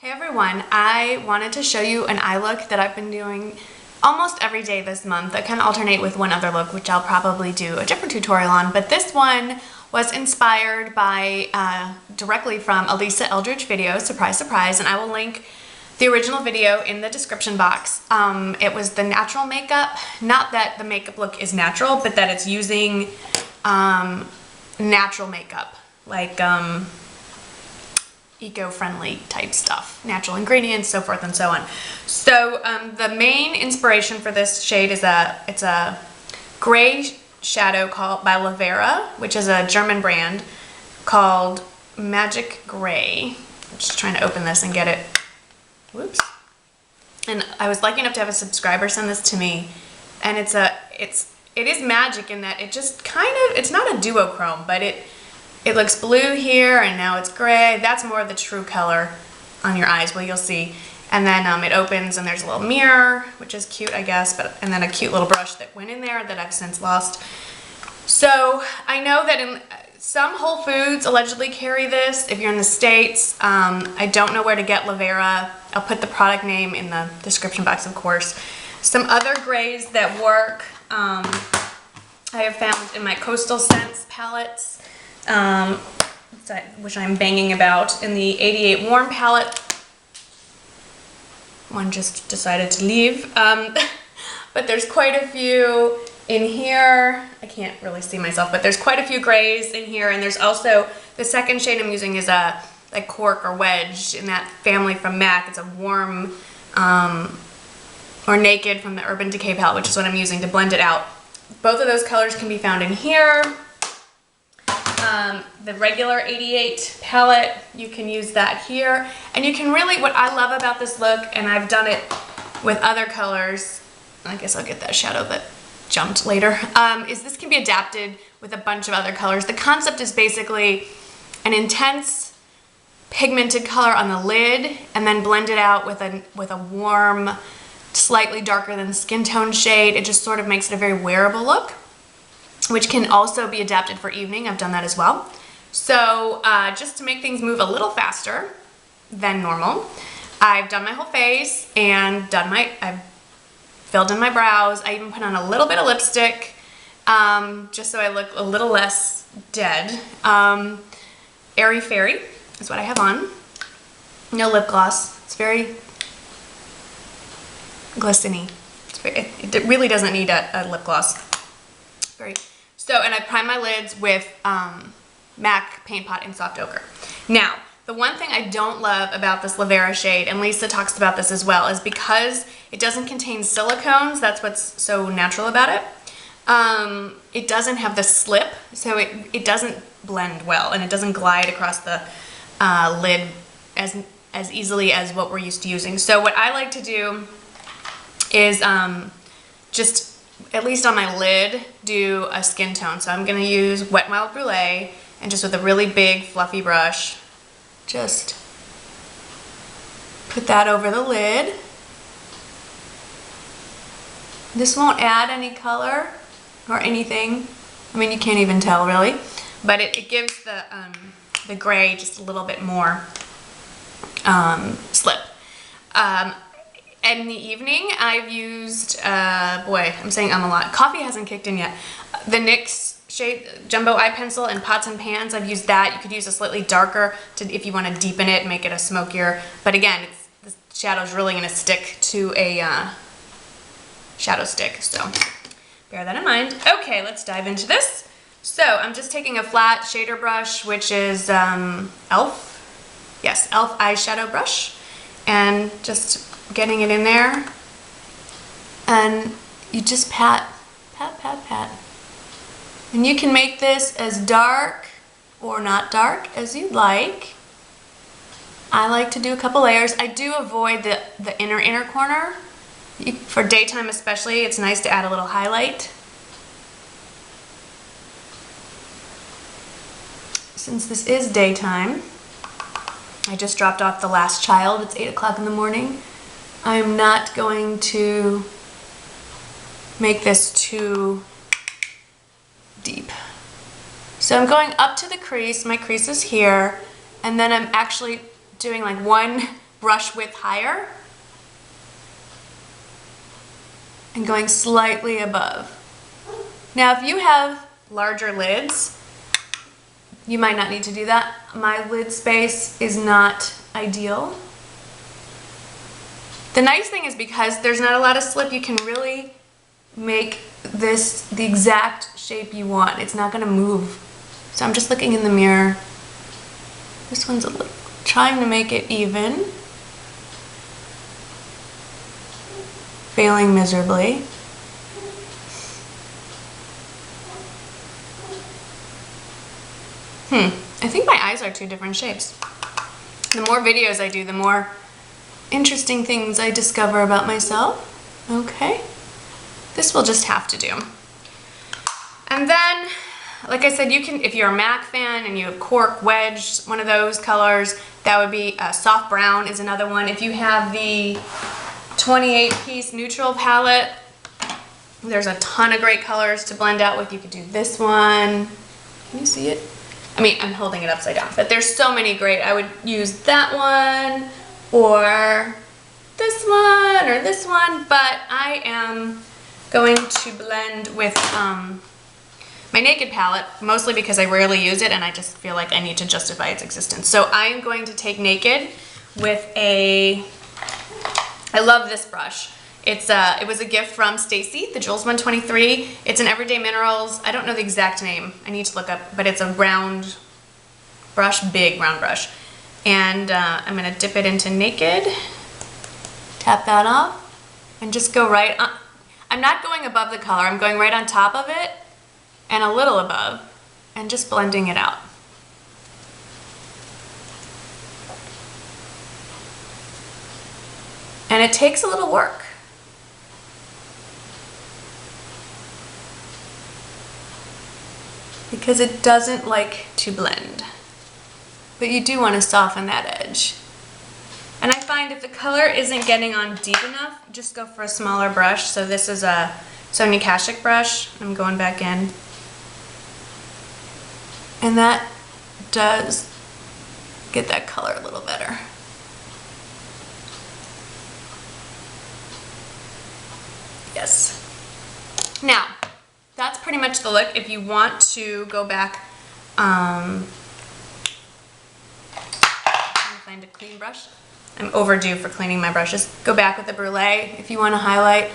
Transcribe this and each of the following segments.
Hey everyone, I wanted to show you an eye look that I've been doing almost every day this month. I kind of alternate with one other look, which I'll probably do a different tutorial on, but this one was inspired by directly from a Lisa Eldridge video, surprise, surprise, and I will link the original video in the description box. It was the natural makeup, not that the makeup look is natural, but that it's using natural makeup, like eco-friendly type stuff, natural ingredients, so forth and so on. So the main inspiration for this shade is it's a gray shadow called by Lavera, which is a German brand, called Magic Grey. I'm just trying to open this and get it. Whoops. And I was lucky enough to have a subscriber send this to me, and it is magic in that it just kind of, it's not a duochrome, but it looks blue here, and now it's gray. That's more of the true color on your eyes, well, you'll see. And then it opens, and there's a little mirror, which is cute, I guess, and then a cute little brush that went in there that I've since lost. So I know that in some Whole Foods allegedly carry this. If you're in the States, I don't know where to get Lavera. I'll put the product name in the description box, of course. Some other grays that work, I have found in my Coastal Scents palettes, which I'm banging about, in the 88 Warm palette. One just decided to leave, but there's quite a few in here. I can't really see myself, but there's quite a few grays in here, and there's also the second shade I'm using is a like Cork or Wedge in that family from MAC. It's a warm or Naked from the Urban Decay palette, which is what I'm using to blend it out. Both of those colors can be found in here. The regular 88 palette, you can use that here. And you can really, what I love about this look, and I've done it with other colors, I guess I'll get that shadow that jumped later, is this can be adapted with a bunch of other colors. The concept is basically an intense pigmented color on the lid and then blend it out with a warm, slightly darker than skin tone shade. It just sort of makes it a very wearable look, which can also be adapted for evening. I've done that as well. So just to make things move a little faster than normal, I've done my whole face and I've filled in my brows. I even put on a little bit of lipstick, just so I look a little less dead. Airy Fairy is what I have on. No lip gloss. It's very glistening. It really doesn't need a lip gloss. So, and I prime my lids with MAC Paint Pot in Soft Ochre. Now, the one thing I don't love about this Lavera shade, and Lisa talks about this as well, is because it doesn't contain silicones, that's what's so natural about it. It doesn't have the slip, so it doesn't blend well, and it doesn't glide across the lid as easily as what we're used to using. So what I like to do is just, at least on my lid, do a skin tone. So I'm going to use Wet n Wild Brule, and just with a really big fluffy brush, just put that over the lid. This won't add any color or anything. I mean, you can't even tell really, but it gives the gray just a little bit more slip. In the evening, I've used, boy, I'm saying a lot. Coffee hasn't kicked in yet. The NYX shade Jumbo Eye Pencil in Pots and Pans, I've used that. You could use a slightly darker if you want to deepen it, make it a smokier. But again, the shadow's really going to stick to a shadow stick, so bear that in mind. Okay, let's dive into this. So I'm just taking a flat shader brush, which is e.l.f. Yes, e.l.f. eyeshadow brush, and just getting it in there, and you just pat, pat, pat, pat. And you can make this as dark or not dark as you like. I like to do a couple layers. I do avoid the inner corner. For daytime especially, it's nice to add a little highlight. Since this is daytime, I just dropped off the last child. It's 8 o'clock in the morning. I'm not going to make this too deep. So I'm going up to the crease. My crease is here, and then I'm actually doing like one brush width higher and going slightly above. Now, if you have larger lids, you might not need to do that. My lid space is not ideal. The nice thing is because there's not a lot of slip, you can really make this the exact shape you want. It's not gonna move. So I'm just looking in the mirror. This one's a little, trying to make it even. Failing miserably. I think my eyes are two different shapes. The more videos I do, the more interesting things I discover about myself. Okay. This will just have to do. And then, like I said, you can, if you're a MAC fan and you have cork, wedge, one of those colors, that would be soft brown is another one. If you have the 28-piece neutral palette, there's a ton of great colors to blend out with. You could do this one. Can you see it? I mean, I'm holding it upside down, but there's so many great. I would use that one or this one or this one, but I am going to blend with my Naked palette, mostly because I rarely use it and I just feel like I need to justify its existence. So I'm going to take Naked with I love this brush. It was a gift from Stacy, the Jules 123. It's an Everyday Minerals. I don't know the exact name. I need to look up, but it's a round brush, big round brush. And I'm gonna dip it into Naked, tap that off, and just go right on. I'm not going above the color, I'm going right on top of it and a little above, and just blending it out. And it takes a little work. Because it doesn't like to blend. But you do want to soften that edge. And I find if the color isn't getting on deep enough, just go for a smaller brush. So this is a Sonia Kashuk brush. I'm going back in. And that does get that color a little better. Yes. Now, that's pretty much the look. If you want to go back, I'm trying to find a clean brush. I'm overdue for cleaning my brushes. Go back with the Brule if you want to highlight.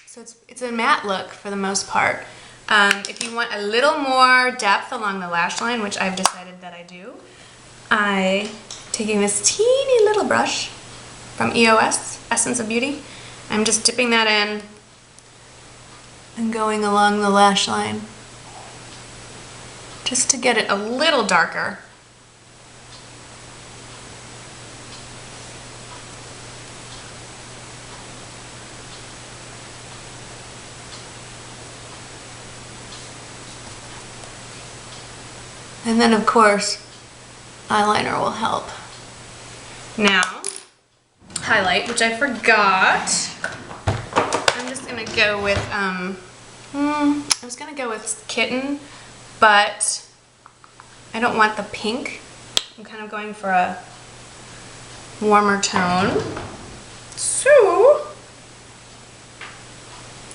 So it's a matte look for the most part. If you want a little more depth along the lash line, which I've decided that I do, taking this teeny little brush from EOS, Essence of Beauty, I'm just dipping that in and going along the lash line just to get it a little darker. And then of course, eyeliner will help. Now, highlight, which I forgot. I'm just gonna go with, I was gonna go with Kitten, but I don't want the pink. I'm kind of going for a warmer tone. So,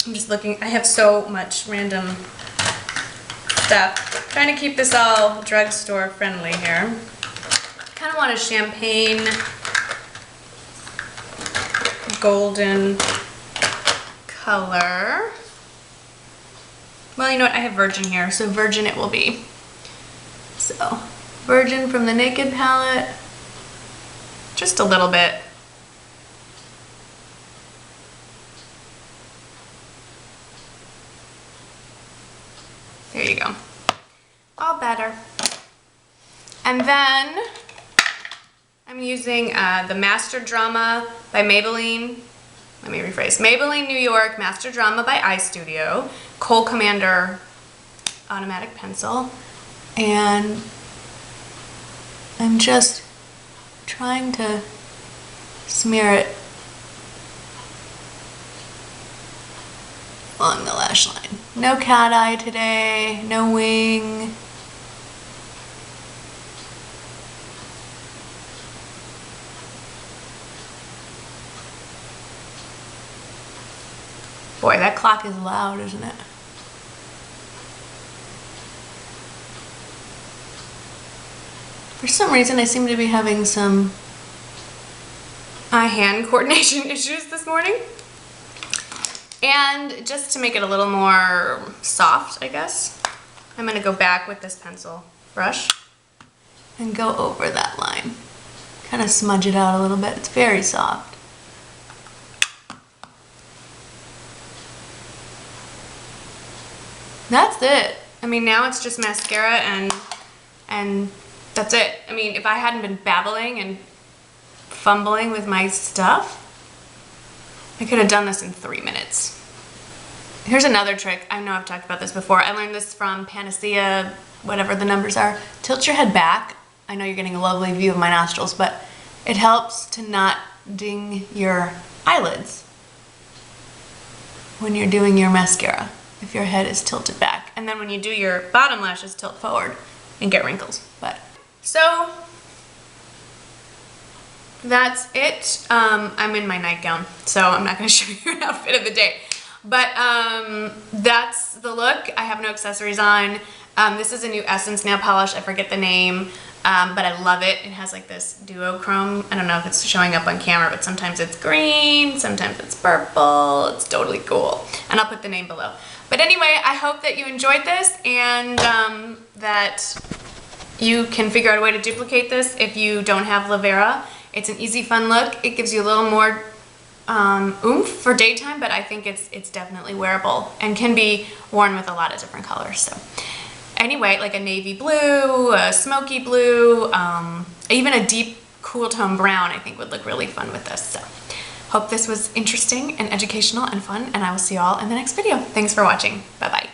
I'm just looking, I have so much random stuff. Trying to keep this all drugstore friendly here. Kind of want a champagne golden color. Well, you know what? I have Virgin here, so Virgin it will be. So, Virgin from the Naked palette. Just a little bit. There you go. All better. And then I'm using the Master Drama by Maybelline. Let me rephrase. Maybelline New York Master Drama by Eye Studio. Kohl Commander automatic pencil. And I'm just trying to smear it along the lash line. No cat eye today, no wing. Boy, that clock is loud, isn't it? For some reason, I seem to be having some eye-hand coordination issues this morning. And just to make it a little more soft, I guess, I'm gonna go back with this pencil brush and go over that line. Kind of smudge it out a little bit. It's very soft. That's it. I mean, now it's just mascara and that's it. I mean, if I hadn't been babbling and fumbling with my stuff, I could have done this in 3 minutes. Here's another trick. I know I've talked about this before. I learned this from Panacea, whatever the numbers are. Tilt your head back. I know you're getting a lovely view of my nostrils, but it helps to not ding your eyelids when you're doing your mascara, if your head is tilted back. And then when you do your bottom lashes, tilt forward and get wrinkles. But so that's it. I'm in my nightgown, so I'm not gonna show you an outfit of the day. But that's the look. I have no accessories on. This is a new Essence nail polish. I forget the name, but I love it. It has like this duochrome. I don't know if it's showing up on camera, but sometimes it's green, sometimes it's purple. It's totally cool. And I'll put the name below. But anyway, I hope that you enjoyed this and that you can figure out a way to duplicate this if you don't have Lavera. It's an easy, fun look. It gives you a little more oomph for daytime, but I think it's definitely wearable and can be worn with a lot of different colors. So anyway, like a navy blue, a smoky blue, even a deep cool tone brown I think would look really fun with this. So hope this was interesting and educational and fun, and I will see you all in the next video. Thanks for watching. Bye-bye.